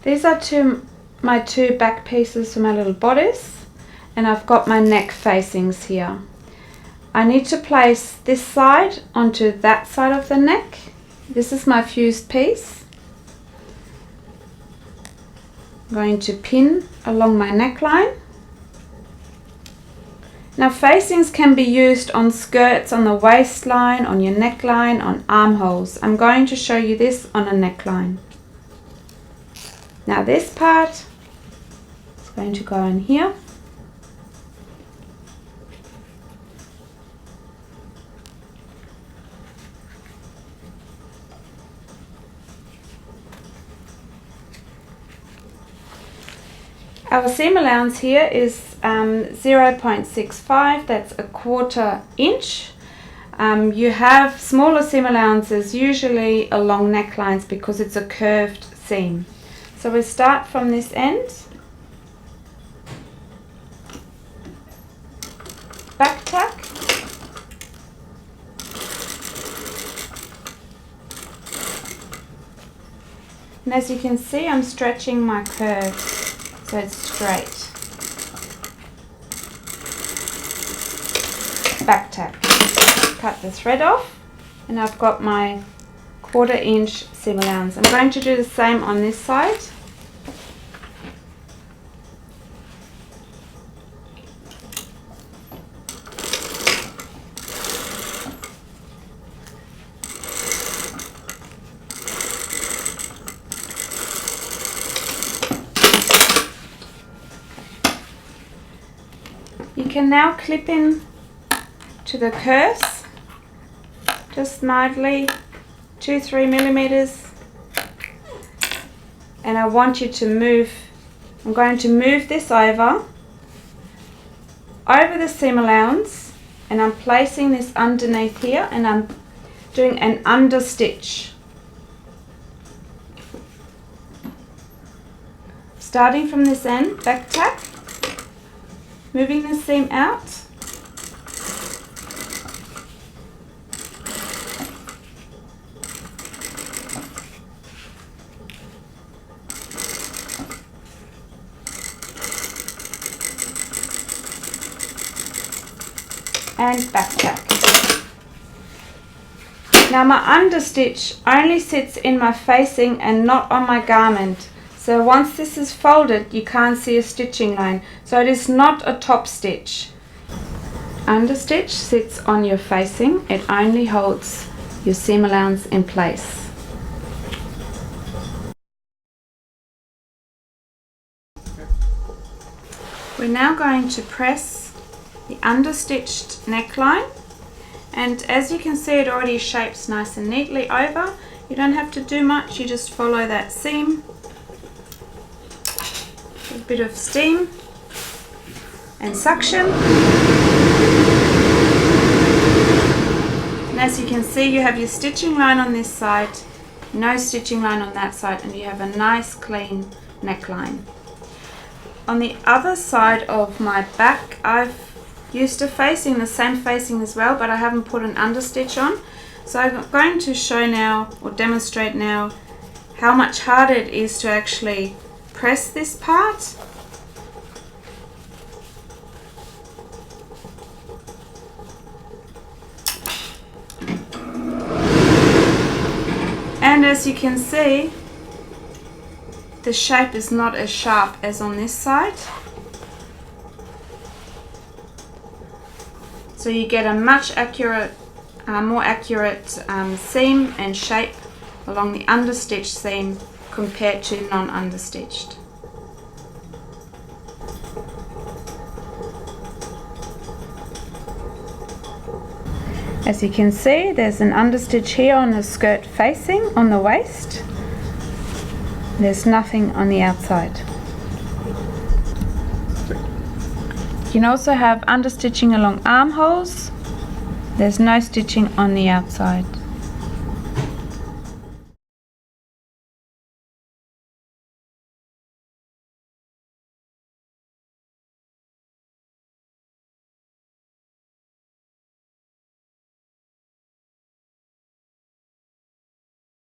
These are my two back pieces for my little bodice, and I've got my neck facings here. I need to place this side onto that side of the neck. This is my fused piece. I'm going to pin along my neckline. Now facings can be used on skirts, on the waistline, on your neckline, on armholes. I'm going to show you this on a neckline. Now this part is going to go in here. Our seam allowance here is 0.65, that's a 1/4 inch. You have smaller seam allowances usually along necklines because it's a curved seam. So we start from this end, back tack, and as you can see I'm stretching my curve so it's straight. Back tack. Cut the thread off, and I've got my 1/4 inch seam allowance. I'm going to do the same on this side. You can now clip in to the curves, just mildly, 2-3 millimeters, and I want you to move. I'm going to move this over the seam allowance, and I'm placing this underneath here, and I'm doing an understitch. Starting from this end, back tack, moving the seam out, and back tack. Now my understitch only sits in my facing and not on my garment. So once this is folded, you can't see a stitching line. So it is not a top stitch. Understitch sits on your facing. It only holds your seam allowance in place. We're now going to press the understitched neckline, and as you can see it already shapes nice and neatly over. You don't have to do much, you just follow that seam. A bit of steam and suction, and as you can see you have your stitching line on this side, no stitching line on that side, and you have a nice clean neckline. On the other side of my back I've used a facing, the same facing as well, but I haven't put an understitch on. So I'm going to show now, or demonstrate now, how much harder it is to actually press this part. And as you can see, the shape is not as sharp as on this side. So you get a much more accurate seam and shape along the understitched seam compared to non-understitched. As you can see, there's an understitch here on the skirt facing on the waist. There's nothing on the outside. You can also have understitching along armholes. There's no stitching on the outside.